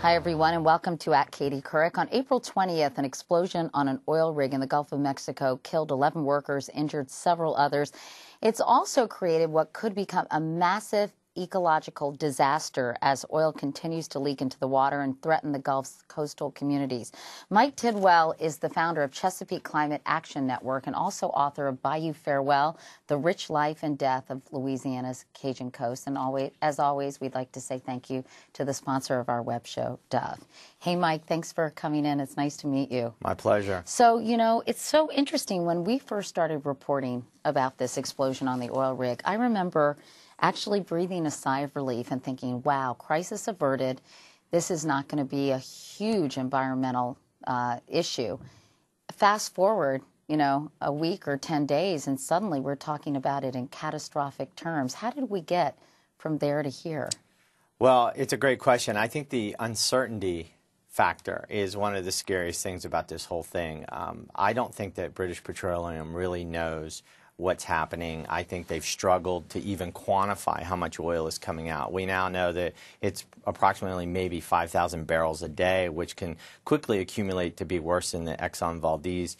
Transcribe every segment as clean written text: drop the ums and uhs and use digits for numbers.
Hi, everyone, and welcome to Katie Couric. On April 20th, an explosion on an oil rig in the Gulf of Mexico killed 11 workers, injured several others. It's also created what could become a massive ecological disaster as oil continues to leak into the water and threaten the Gulf's coastal communities. Mike Tidwell is the founder of Chesapeake Climate Action Network and also author of Bayou Farewell, The Rich Life and Death of Louisiana's Cajun Coast. And as always, we'd like to say thank you to the sponsor of our web show, Dove. Hey, Mike, thanks for coming in. It's nice to meet you. My pleasure. So, you know, it's so interesting. When we first started reporting about this explosion on the oil rig, I remember actually breathing a sigh of relief and thinking, wow, crisis averted. This is not going to be a huge environmental issue. Fast forward, you know, a week or 10 days, and suddenly we're talking about it in catastrophic terms. How did we get from there to here? Well, it's a great question. I think the uncertainty factor is one of the scariest things about this whole thing. I don't think that British Petroleum really knows what's happening. I think they've struggled to even quantify how much oil is coming out. We now know that it's approximately maybe 5,000 barrels a day, which can quickly accumulate to be worse than the Exxon Valdez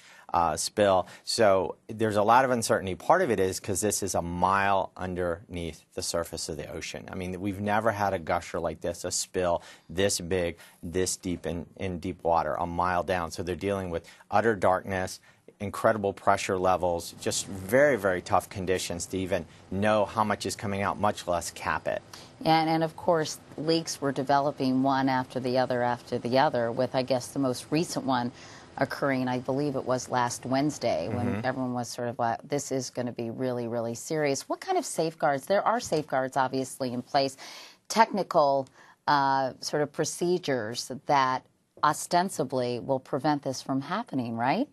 spill. So there's a lot of uncertainty. Part of it is because this is a mile underneath the surface of the ocean. I mean, we've never had a gusher like this, a spill this big, this deep in deep water, a mile down. So they're dealing with utter darkness, incredible pressure levels, just very, very tough conditions to even know how much is coming out, much less cap it. And of course, leaks were developing one after the other, with, I guess, the most recent one occurring, I believe it was last Wednesday, when everyone was sort of like, this is going to be really, really serious. What kind of safeguards? There are safeguards, obviously, in place, technical sort of procedures that ostensibly will prevent this from happening, right?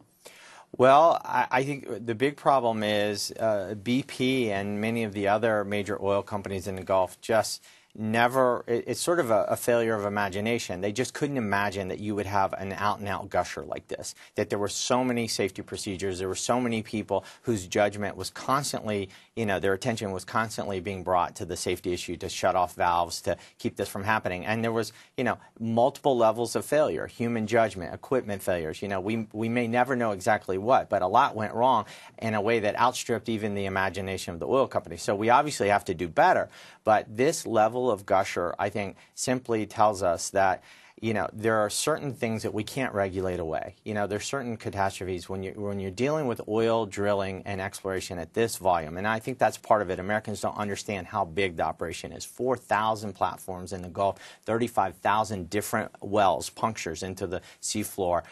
Well, I think the big problem is BP and many of the other major oil companies in the Gulf just never, it's sort of a failure of imagination. They just couldn't imagine that you would have an out-and-out gusher like this, that there were so many safety procedures, there were so many people whose judgment was constantly, you know, their attention was constantly being brought to the safety issue to shut off valves to keep this from happening. And there was, you know, multiple levels of failure, human judgment, equipment failures. You know, we may never know exactly what, but a lot went wrong in a way that outstripped even the imagination of the oil company. So we obviously have to do better. But this level of gusher, I think, simply tells us that, you know, there are certain things that we can't regulate away. You know, there's certain catastrophes when you're dealing with oil drilling and exploration at this volume, and I think that's part of it. Americans don't understand how big the operation is. 4,000 platforms in the Gulf, 35,000 different wells, punctures into the seafloor.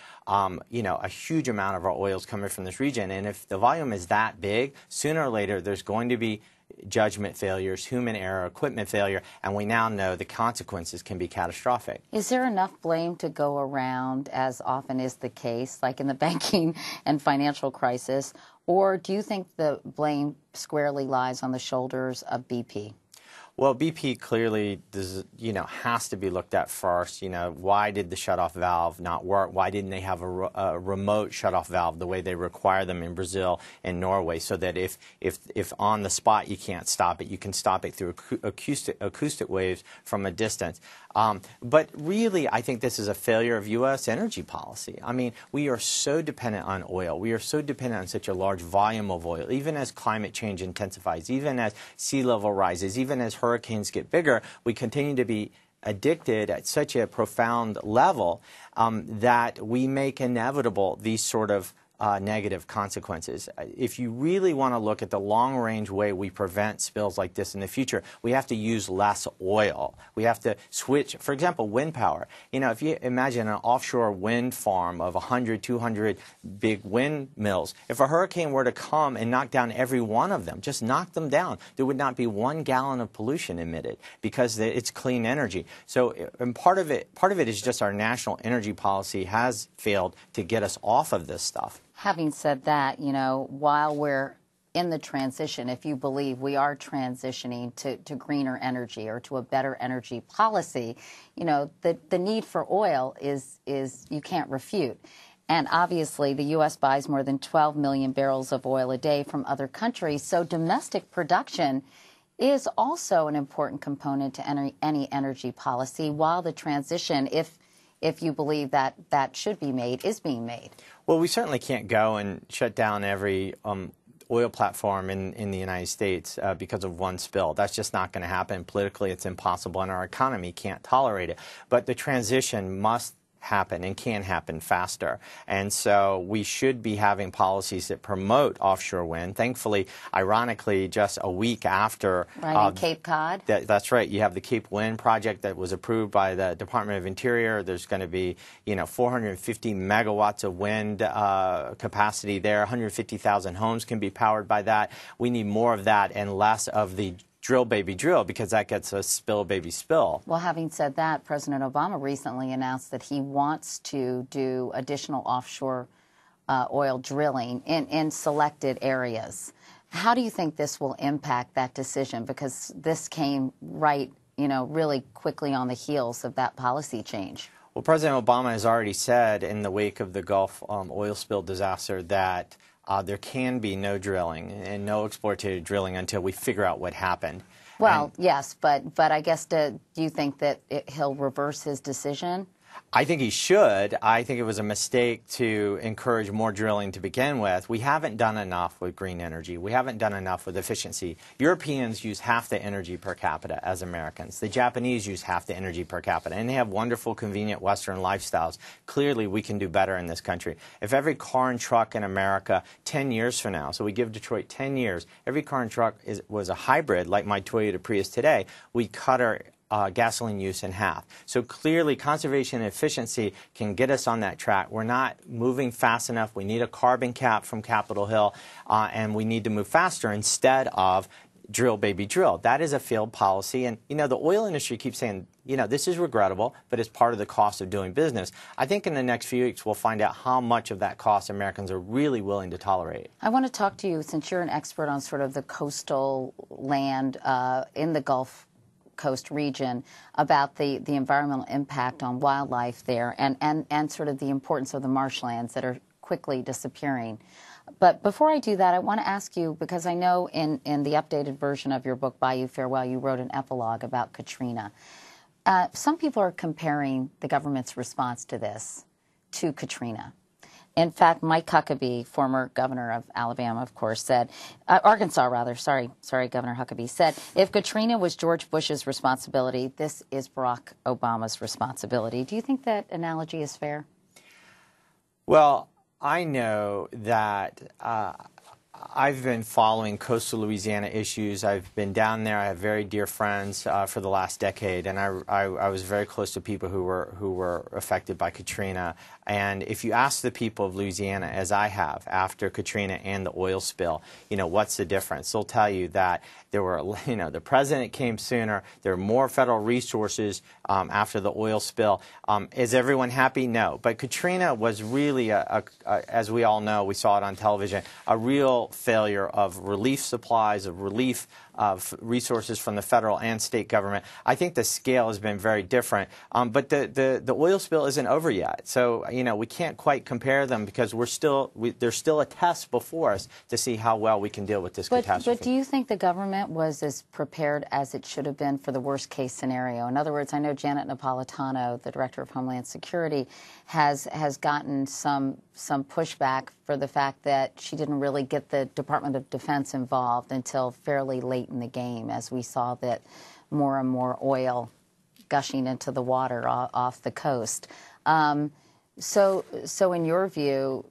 You know, a huge amount of our oil is coming from this region, and if the volume is that big, sooner or later there's going to be judgment failures, human error, equipment failure, and we now know the consequences can be catastrophic. Is there enough blame to go around, as often is the case, like in the banking and financial crisis, or do you think the blame squarely lies on the shoulders of BP? Well, BP clearly does, you know, has to be looked at first. You know, why did the shutoff valve not work? Why didn't they have a remote shutoff valve the way they require them in Brazil and Norway, so that if on the spot you can't stop it, you can stop it through acoustic waves from a distance. But really, I think this is a failure of U.S. energy policy. I mean, we are so dependent on oil. We are so dependent on such a large volume of oil. Even as climate change intensifies, even as sea level rises, even as hurricanes get bigger, we continue to be addicted at such a profound level that we make inevitable these sort of negative consequences. If you really want to look at the long-range way we prevent spills like this in the future, we have to use less oil. We have to switch, for example, wind power. You know, if you imagine an offshore wind farm of 100, 200 big windmills, if a hurricane were to come and knock down every one of them, just knock them down, there would not be 1 gallon of pollution emitted because it's clean energy. So, and part of it is just our national energy policy has failed to get us off of this stuff. Having said that, you know, while we're in the transition, if you believe we are transitioning to greener energy or to a better energy policy, you know, the need for oil is you can't refute. And obviously, the U.S. buys more than 12 million barrels of oil a day from other countries, so domestic production is also an important component to any energy policy, while the transition, if you believe that that should be made, is being made. Well, we certainly can't go and shut down every oil platform in the United States because of one spill. That's just not going to happen. Politically, it's impossible, and our economy can't tolerate it. But the transition must happen and can happen faster. And so we should be having policies that promote offshore wind. Thankfully, ironically, just a week after in Cape Cod. That's right. You have the Cape Wind project that was approved by the Department of Interior. There's going to be, 450 megawatts of wind capacity there. 150,000 homes can be powered by that. We need more of that and less of the drill, baby, drill, because that gets a spill, baby, spill. Well, having said that, President Obama recently announced that he wants to do additional offshore oil drilling in selected areas. How do you think this will impact that decision? Because this came right, really quickly on the heels of that policy change. Well, President Obama has already said in the wake of the Gulf oil spill disaster that there can be no drilling and no exploratory drilling until we figure out what happened. Well, yes, but I guess do you think that he'll reverse his decision? I think he should. I think it was a mistake to encourage more drilling to begin with. We haven't done enough with green energy. We haven't done enough with efficiency. Europeans use half the energy per capita as Americans. The Japanese use half the energy per capita, and they have wonderful, convenient Western lifestyles. Clearly, we can do better in this country. If every car and truck in America 10 years from now, so we give Detroit 10 years, every car and truck was a hybrid like my Toyota Prius today, we'd cut our gasoline use in half. So clearly, conservation and efficiency can get us on that track. We're not moving fast enough. We need a carbon cap from Capitol Hill, and we need to move faster instead of drill, baby, drill. That is a failed policy. And, the oil industry keeps saying, this is regrettable, but it's part of the cost of doing business. I think in the next few weeks, we'll find out how much of that cost Americans are really willing to tolerate. I want to talk to you, since you're an expert on sort of the coastal land in the Gulf Coast region, about the environmental impact on wildlife there and sort of the importance of the marshlands that are quickly disappearing. But before I do that, I want to ask you, because I know in the updated version of your book, Bayou Farewell, you wrote an epilogue about Katrina. Some people are comparing the government's response to this to Katrina. In fact, Mike Huckabee, former governor of Alabama, of course, said, Arkansas rather, sorry, Governor Huckabee, said, if Katrina was George Bush's responsibility, this is Barack Obama's responsibility. Do you think that analogy is fair? Well, I know that I've been following coastal Louisiana issues. I've been down there. I have very dear friends for the last decade, and I was very close to people who were affected by Katrina. And if you ask the people of Louisiana, as I have after Katrina and the oil spill, what's the difference? They'll tell you that there were, the president came sooner. There were more federal resources after the oil spill. Is everyone happy? No. But Katrina was really, as we all know, we saw it on television, a real failure of relief supplies, of relief of resources from the federal and state government. I think the scale has been very different. But the oil spill isn't over yet. So, we can't quite compare them because there's still a test before us to see how well we can deal with this catastrophe. But do you think the government was as prepared as it should have been for the worst case scenario? In other words, I know Janet Napolitano, the Director of Homeland Security, has gotten some pushback for the fact that she didn't really get the Department of Defense involved until fairly late in the game, as we saw that more and more oil gushing into the water off the coast. So in your view,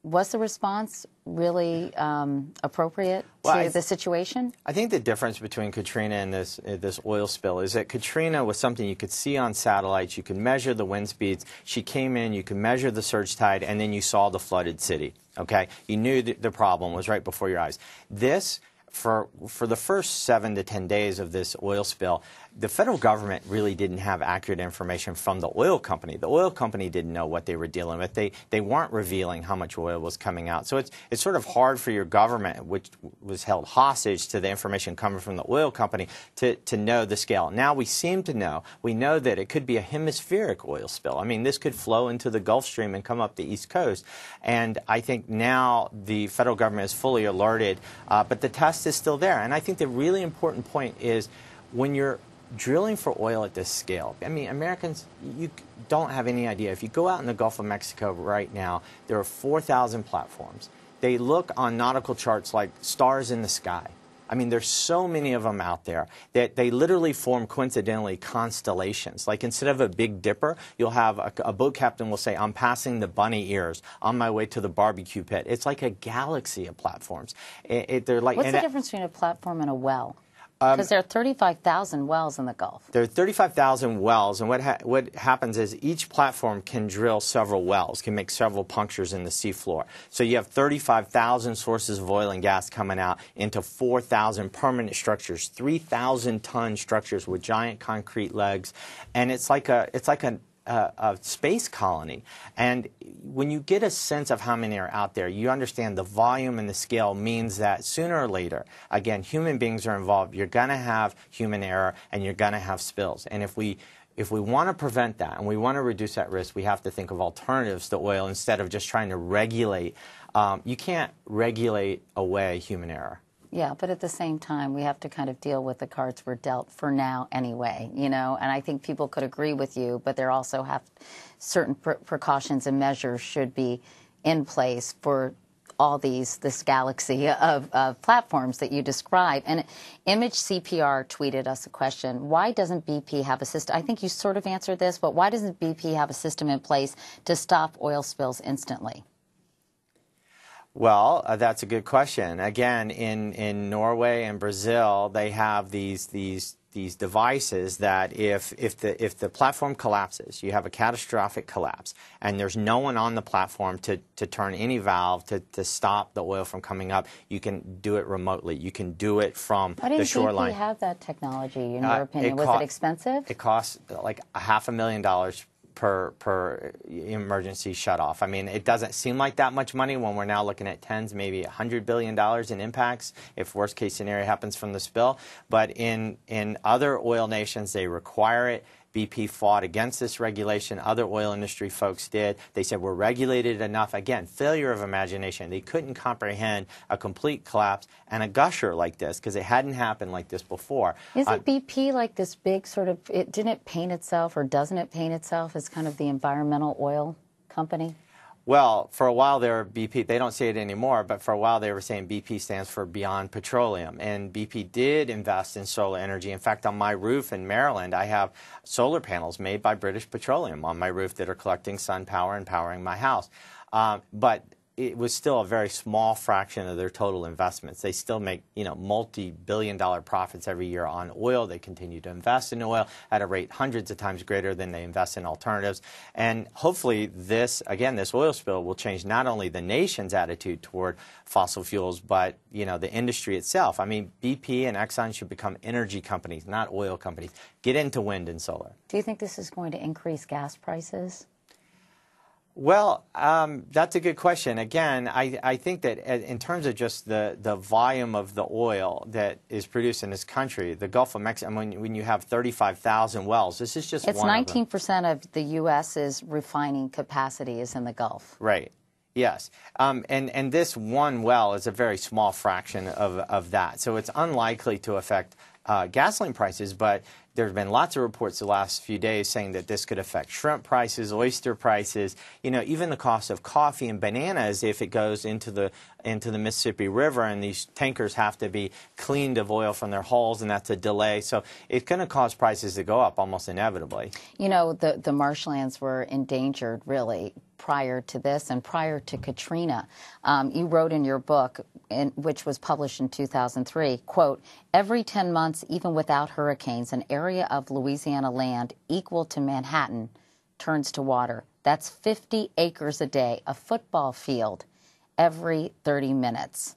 was the response really appropriate to the situation? I think the difference between Katrina and this oil spill is that Katrina was something you could see on satellites. You could measure the wind speeds. She came in, you could measure the surge tide, and then you saw the flooded city. Okay, you knew the problem was right before your eyes. This, for the first 7 to 10 days of this oil spill, the federal government really didn't have accurate information from the oil company. The oil company didn't know what they were dealing with. They weren't revealing how much oil was coming out. So it's sort of hard for your government, which was held hostage to the information coming from the oil company, to know the scale. Now we seem to know. We know that it could be a hemispheric oil spill. I mean, this could flow into the Gulf Stream and come up the East Coast. And I think now the federal government is fully alerted. But the test cost is still there. And I think the really important point is when you're drilling for oil at this scale, I mean, Americans, you don't have any idea. If you go out in the Gulf of Mexico right now, there are 4,000 platforms. They look on nautical charts like stars in the sky. I mean, there's so many of them out there that they literally form, coincidentally, constellations. Like instead of a Big Dipper, you'll have a boat captain will say, I'm passing the bunny ears on my way to the barbecue pit. It's like a galaxy of platforms. They're like, what's the difference between a platform and a well? Because there are 35,000 wells in the Gulf. There are 35,000 wells, and what happens is each platform can drill several wells, can make several punctures in the seafloor. So you have 35,000 sources of oil and gas coming out into 4,000 permanent structures, 3,000-ton structures with giant concrete legs, and it's like a space colony. And when you get a sense of how many are out there, you understand the volume and the scale means that sooner or later, again, human beings are involved. You're going to have human error and you're going to have spills. And if we want to prevent that and we want to reduce that risk, we have to think of alternatives to oil instead of just trying to regulate. You can't regulate away human error. Yeah, but at the same time, we have to kind of deal with the cards we're dealt for now anyway, you know, and I think people could agree with you, but there also have certain precautions and measures should be in place for all this galaxy of platforms that you describe. And Image CPR tweeted us a question. Why doesn't BP have a system? I think you sort of answered this, but why doesn't BP have a system in place to stop oil spills instantly? Well, that's a good question. Again, in Norway and Brazil, they have these devices that if the platform collapses, you have a catastrophic collapse, and there's no one on the platform to turn any valve to stop the oil from coming up, you can do it remotely. You can do it from the shoreline. Why didn't BP have that technology, in your opinion? Was it expensive? It cost like $500,000 per emergency shutoff. I mean, it doesn't seem like that much money when we're now looking at tens, maybe $100 billion in impacts if worst case scenario happens from the spill. But in other oil nations, they require it. BP fought against this regulation. Other oil industry folks did. They said we're regulated enough. Again, failure of imagination. They couldn't comprehend a complete collapse and a gusher like this because it hadn't happened like this before. Isn't BP like this big sort of, didn't it paint itself or doesn't it paint itself as kind of the environmental oil company? Well, for a while there, BP, they don't say it anymore, but for a while they were saying BP stands for Beyond Petroleum. And BP did invest in solar energy. In fact, on my roof in Maryland, I have solar panels made by British Petroleum on my roof that are collecting sun power and powering my house. But it was still a very small fraction of their total investments. They still make, multi-billion-dollar profits every year on oil. They continue to invest in oil at a rate hundreds of times greater than they invest in alternatives. And hopefully this oil spill will change not only the nation's attitude toward fossil fuels, but, the industry itself. I mean, BP and Exxon should become energy companies, not oil companies. Get into wind and solar. Do you think this is going to increase gas prices? Well, that's a good question. Again, I think that in terms of just the volume of the oil that is produced in this country, the Gulf of Mexico, when you have 35,000 wells, this is just it's one 19% of the U.S.'s refining capacity is in the Gulf. Right. Yes. And this one well is a very small fraction of that. So it's unlikely to affect gasoline prices, but there have been lots of reports the last few days saying that this could affect shrimp prices, oyster prices, even the cost of coffee and bananas if it goes into the Mississippi River and these tankers have to be cleaned of oil from their hulls, and that's a delay. So it's going to cause prices to go up almost inevitably. The marshlands were endangered, really, prior to this and prior to Katrina. You wrote in your book, which was published in 2003, quote, every 10 months, even without hurricanes, an area of Louisiana land equal to Manhattan turns to water. That's 50 acres a day, a football field every 30 minutes.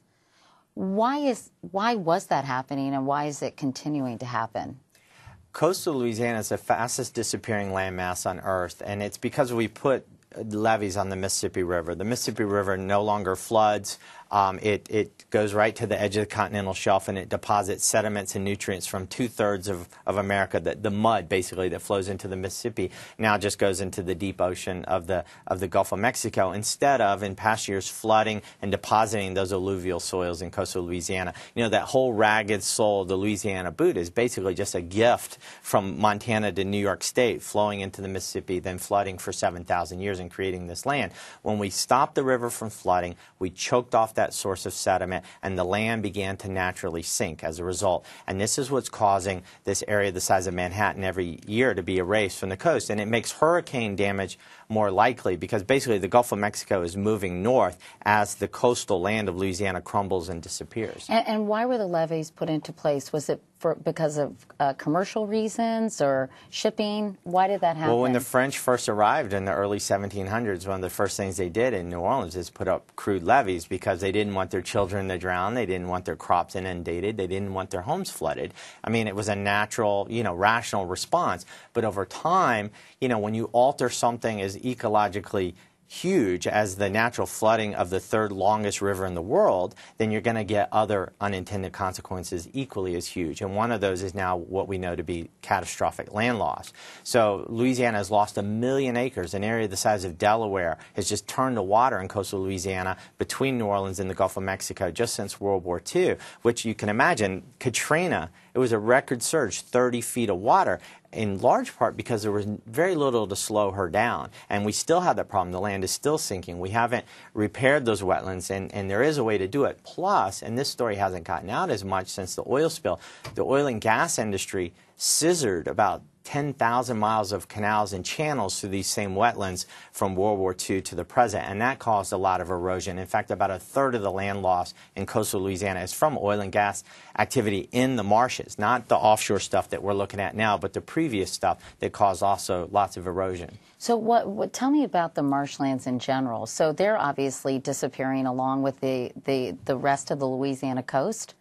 Why was that happening, and why is it continuing to happen? Coastal Louisiana is the fastest disappearing landmass on Earth, and it's because we put levees on the Mississippi River. The Mississippi River no longer floods. It goes right to the edge of the continental shelf, and it deposits sediments and nutrients from 2/3 of America. The mud, basically, that flows into the Mississippi now just goes into the deep ocean of the Gulf of Mexico, instead of, in past years, flooding and depositing those alluvial soils in coastal Louisiana. You know, that whole ragged soul, the Louisiana Butte, is basically just a gift from Montana to New York State, flowing into the Mississippi, then flooding for 7,000 years and creating this land. When we stopped the river from flooding, we choked off that source of sediment, and the land began to naturally sink as a result. And this is what's causing this area the size of Manhattan every year to be erased from the coast. And it makes hurricane damage more likely, because basically the Gulf of Mexico is moving north as the coastal land of Louisiana crumbles and disappears. And why were the levees put into place? Was it because of commercial reasons or shipping? Why did that happen? Well, when the French first arrived in the early 1700s, one of the first things they did in New Orleans is put up crude levees, because they didn't want their children to drown, they didn't want their crops inundated, they didn't want their homes flooded. I mean, it was a natural, rational response. But over time, when you alter something as ecologically huge as the natural flooding of the third longest river in the world, then you're going to get other unintended consequences equally as huge. And one of those is now what we know to be catastrophic land loss. So Louisiana has lost 1 million acres. An area the size of Delaware has just turned to water in coastal Louisiana between New Orleans and the Gulf of Mexico just since World War II, which you can imagine, Katrina, it was a record surge, 30 feet of water, in large part because there was very little to slow her down. And we still have that problem. The land is still sinking. We haven't repaired those wetlands, and there is a way to do it. Plus, and this story hasn't gotten out as much since the oil spill, the oil and gas industry scissored about 10,000 miles of canals and channels through these same wetlands from World War II to the present, and that caused a lot of erosion. In fact, about 1/3 of the land loss in coastal Louisiana is from oil and gas activity in the marshes, not the offshore stuff that we're looking at now, but the previous stuff that caused also lots of erosion. So tell me about the marshlands in general. So they're obviously disappearing along with the rest of the Louisiana coast?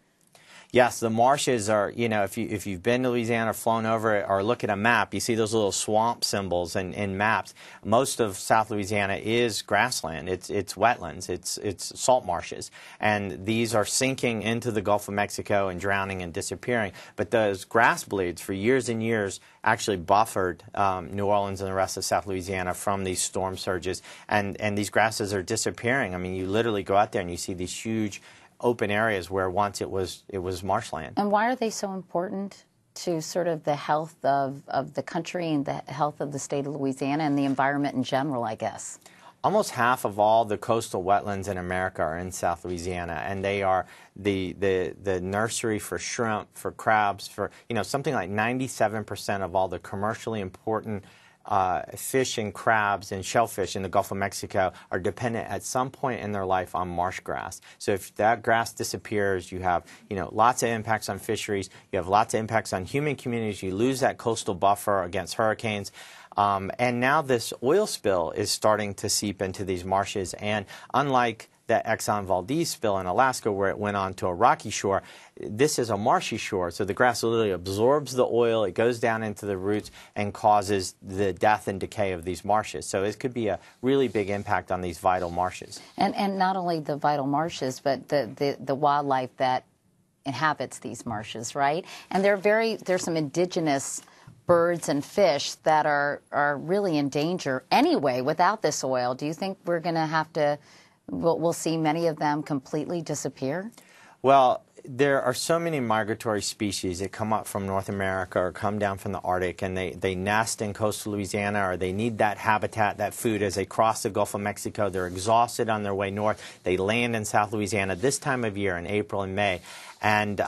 Yes, the marshes are, if you've been to Louisiana, flown over it, or look at a map, you see those little swamp symbols in maps. Most of South Louisiana is grassland. It's wetlands. It's salt marshes. And these are sinking into the Gulf of Mexico and drowning and disappearing. But those grass bleeds for years and years actually buffered New Orleans and the rest of South Louisiana from these storm surges. And these grasses are disappearing. I mean, you literally go out there and you see these huge open areas where once it was marshland. And why are they so important to sort of the health of the country and the health of the state of Louisiana and the environment in general, I guess? Almost half of all the coastal wetlands in America are in South Louisiana, and they are the nursery for shrimp, for crabs, for something like 97% of all the commercially important fish and crabs and shellfish in the Gulf of Mexico are dependent at some point in their life on marsh grass. So if that grass disappears, you have lots of impacts on fisheries. You have lots of impacts on human communities. You lose that coastal buffer against hurricanes. And now this oil spill is starting to seep into these marshes. And unlike the Exxon Valdez spill in Alaska, where it went on to a rocky shore, this is a marshy shore. So the grass literally absorbs the oil, it goes down into the roots and causes the death and decay of these marshes. So it could be a really big impact on these vital marshes. And not only the vital marshes, but the wildlife that inhabits these marshes, right? And there's some indigenous birds and fish that are really in danger anyway without this oil. Do you think we're going to have to we'll see many of them completely disappear? Well, there are so many migratory species that come up from North America or come down from the Arctic, and they nest in coastal Louisiana, or they need that habitat, that food as they cross the Gulf of Mexico. They're exhausted on their way north. They land in South Louisiana this time of year in April and May. And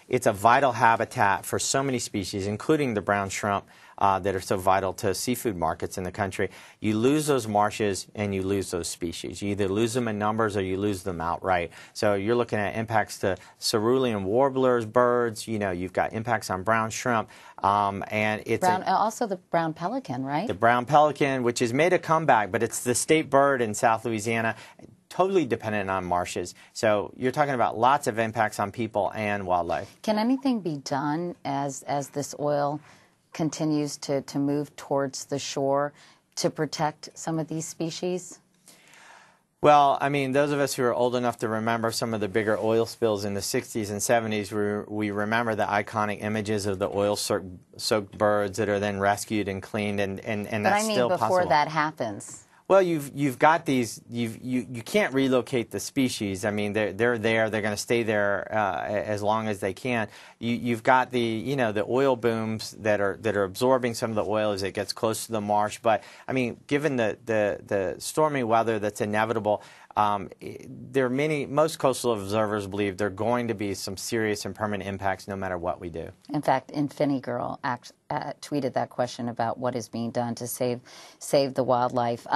it's a vital habitat for so many species, including the brown shrimp, that are so vital to seafood markets in the country. You lose those marshes and you lose those species. You either lose them in numbers or you lose them outright. So you're looking at impacts to cerulean warblers, birds. You've got impacts on brown shrimp. And it's also the brown pelican, right? The brown pelican, which has made a comeback, but it's the state bird in South Louisiana, totally dependent on marshes. So you're talking about lots of impacts on people and wildlife. Can anything be done as this oil continues to move towards the shore to protect some of these species? Well, I mean, those of us who are old enough to remember some of the bigger oil spills in the 60s and 70s, we remember the iconic images of the oil-soaked birds that are then rescued and cleaned, and that's still possible. But I mean, before that happens. Well, you've got these. You can't relocate the species. I mean, they're there. They're going to stay there as long as they can. You've got the the oil booms that are absorbing some of the oil as it gets close to the marsh. But I mean, given the stormy weather that's inevitable, there are most coastal observers believe there are going to be some serious and permanent impacts no matter what we do. In fact, Infinity Girl tweeted that question about what is being done to save the wildlife.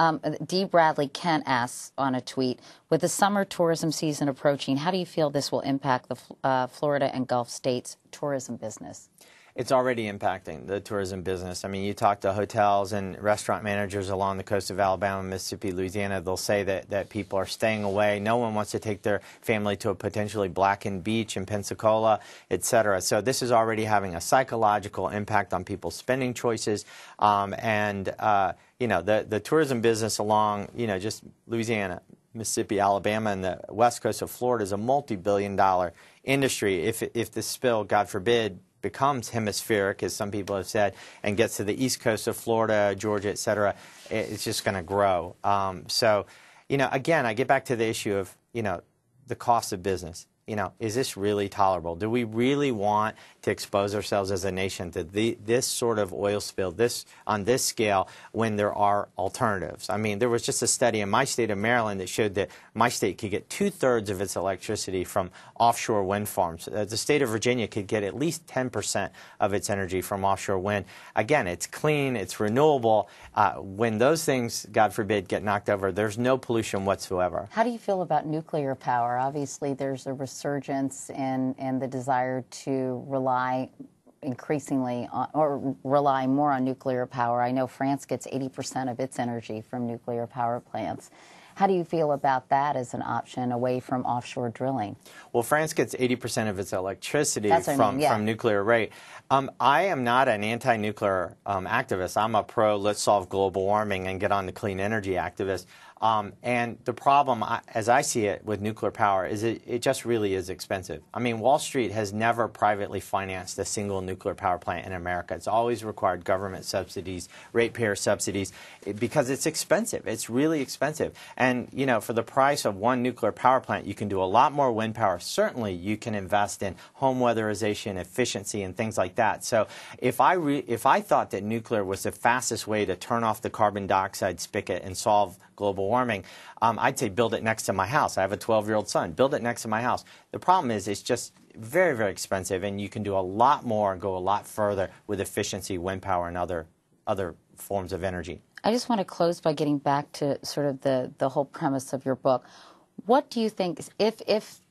D. Bradley Kent asks on a tweet, with the summer tourism season approaching, how do you feel this will impact the Florida and Gulf states' tourism business? It's already impacting the tourism business. I mean, you talk to hotels and restaurant managers along the coast of Alabama, Mississippi, Louisiana, they'll say that people are staying away. No one wants to take their family to a potentially blackened beach in Pensacola, et cetera. So this is already having a psychological impact on people's spending choices. The tourism business along, just Louisiana, Mississippi, Alabama, and the west coast of Florida is a multi-billion-dollar industry. If this spill, God forbid, becomes hemispheric, as some people have said, and gets to the east coast of Florida, Georgia, et cetera, it's just going to grow. Again, I get back to the issue of, the cost of business. Is this really tolerable? Do we really want to expose ourselves as a nation to this sort of oil spill, on this scale, when there are alternatives? I mean, there was just a study in my state of Maryland that showed that my state could get 2/3 of its electricity from offshore wind farms. The state of Virginia could get at least 10% of its energy from offshore wind. Again, it's clean, it's renewable. When those things, God forbid, get knocked over, there's no pollution whatsoever. How do you feel about nuclear power? Obviously, there's a resurgence in the desire to rely increasingly on, or rely more on nuclear power. I know France gets 80% of its energy from nuclear power plants. How do you feel about that as an option away from offshore drilling? Well, France gets 80% of its electricity from nuclear rate. I am not an anti-nuclear activist. I'm a pro let's solve global warming and get on the clean energy activist. And the problem, as I see it, with nuclear power is it just really is expensive. I mean, Wall Street has never privately financed a single nuclear power plant in America. It's always required government subsidies, ratepayer subsidies, because it's expensive. It's really expensive. And, for the price of one nuclear power plant, you can do a lot more wind power. Certainly, you can invest in home weatherization, efficiency, and things like that. So if I thought that nuclear was the fastest way to turn off the carbon dioxide spigot and solve global warming, I'd say build it next to my house. I have a 12-year-old son. Build it next to my house. The problem is it's just very, very expensive, and you can do a lot more and go a lot further with efficiency, wind power, and other forms of energy. I just want to close by getting back to sort of the whole premise of your book. What do you think, if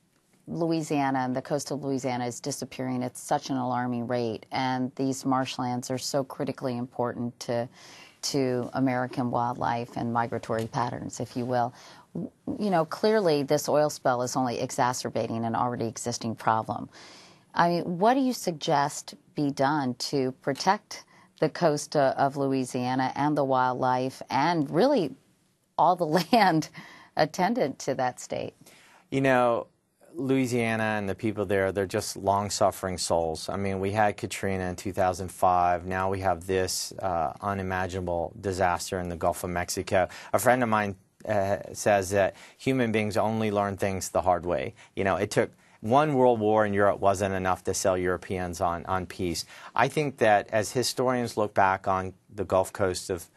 Louisiana and the coast of Louisiana is disappearing at such an alarming rate, and these marshlands are so critically important to American wildlife and migratory patterns, if you will, clearly this oil spill is only exacerbating an already existing problem. I mean, what do you suggest be done to protect the coast of Louisiana and the wildlife and really all the land attendant to that state? Louisiana and the people there, they're just long-suffering souls. I mean, we had Katrina in 2005. Now we have this unimaginable disaster in the Gulf of Mexico. A friend of mine says that human beings only learn things the hard way. It took one world war in Europe wasn't enough to sell Europeans on peace. I think that as historians look back on the Gulf Coast of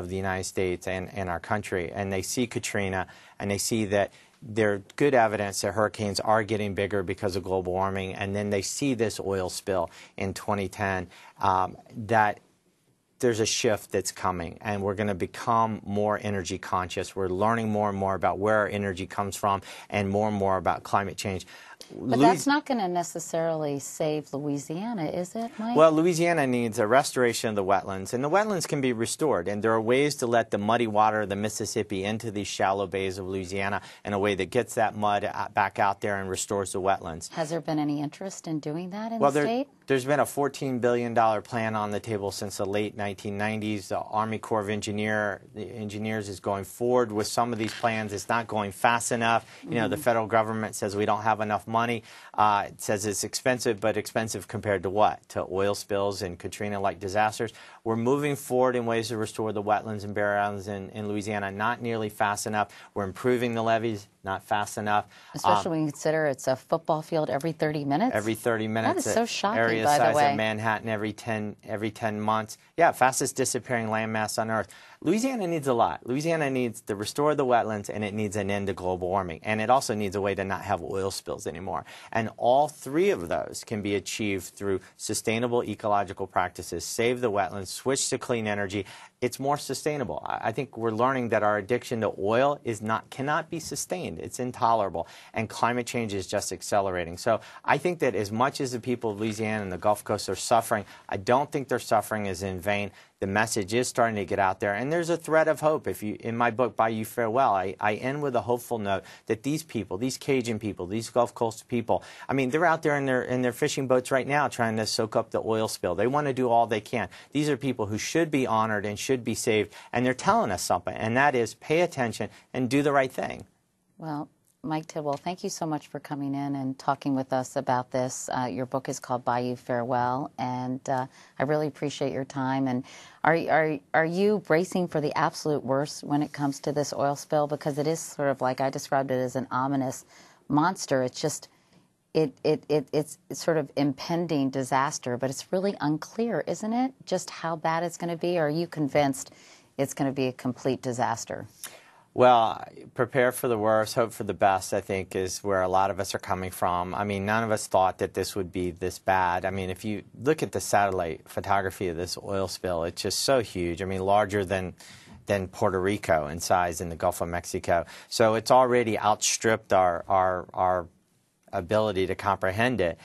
the United States and our country, and they see Katrina, and they see that there's good evidence that hurricanes are getting bigger because of global warming, and then they see this oil spill in 2010, that there's a shift that's coming, and we're going to become more energy conscious. We're learning more and more about where our energy comes from and more about climate change. But that's not going to necessarily save Louisiana, is it, Mike? Well, Louisiana needs a restoration of the wetlands, and the wetlands can be restored. And there are ways to let the muddy water of the Mississippi into these shallow bays of Louisiana in a way that gets that mud back out there and restores the wetlands. Has there been any interest in doing that in the state? There's been a $14 billion plan on the table since the late 1990s. The Army Corps of Engineers is going forward with some of these plans. It's not going fast enough. You know, the federal government says we don't have enough money. It says it's expensive, but expensive compared to what? To oil spills and Katrina-like disasters. We're moving forward in ways to restore the wetlands and barrens in Louisiana, not nearly fast enough. We're improving the levees, not fast enough. Especially when you consider it's a football field every 30 minutes? Every 30 minutes. That is so shocking, by the way. Area size of Manhattan every 10 months. Yeah, fastest disappearing landmass on Earth. Louisiana needs a lot. Louisiana needs to restore the wetlands, and it needs an end to global warming. And it also needs a way to not have oil spills anymore. And all three of those can be achieved through sustainable ecological practices, save the wetlands, switch to clean energy. It's more sustainable. I think we're learning that our addiction to oil cannot be sustained. It's intolerable. And climate change is just accelerating. So I think that as much as the people of Louisiana and the Gulf Coast are suffering, I don't think their suffering is in vain. The message is starting to get out there, and there's a thread of hope. In my book, Bayou Farewell, I end with a hopeful note that these people, these Cajun people, these Gulf Coast people, I mean, they're out there in their fishing boats right now trying to soak up the oil spill. They want to do all they can. These are people who should be honored and should be saved, and they're telling us something, and that is pay attention and do the right thing. Well, Mike Tidwell, thank you so much for coming in and talking with us about this. Your book is called Bayou Farewell, and I really appreciate your time. And are you bracing for the absolute worst when it comes to this oil spill? Because it is sort of like I described it as an ominous monster. It's just it's sort of impending disaster, but it's really unclear, isn't it? Just how bad it's going to be. Or are you convinced it's going to be a complete disaster? Well, prepare for the worst, hope for the best, I think, is where a lot of us are coming from. I mean, none of us thought that this would be this bad. I mean, if you look at the satellite photography of this oil spill, it's just so huge. I mean, larger than Puerto Rico in size in the Gulf of Mexico. So it's already outstripped our ability to comprehend it.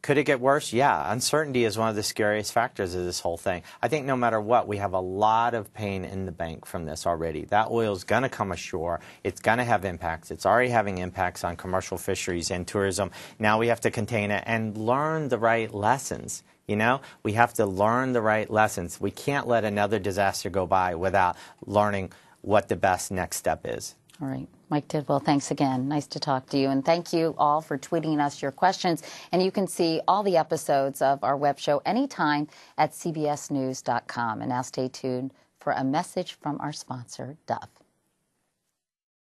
Could it get worse? Yeah. Uncertainty is one of the scariest factors of this whole thing. I think no matter what, we have a lot of pain in the bank from this already. That oil is going to come ashore. It's going to have impacts. It's already having impacts on commercial fisheries and tourism. Now we have to contain it and learn the right lessons. You know, we have to learn the right lessons. We can't let another disaster go by without learning what the best next step is. All right. Mike Tidwell, thanks again. Nice to talk to you. And thank you all for tweeting us your questions. And you can see all the episodes of our web show anytime at cbsnews.com. And now stay tuned for a message from our sponsor, Dove.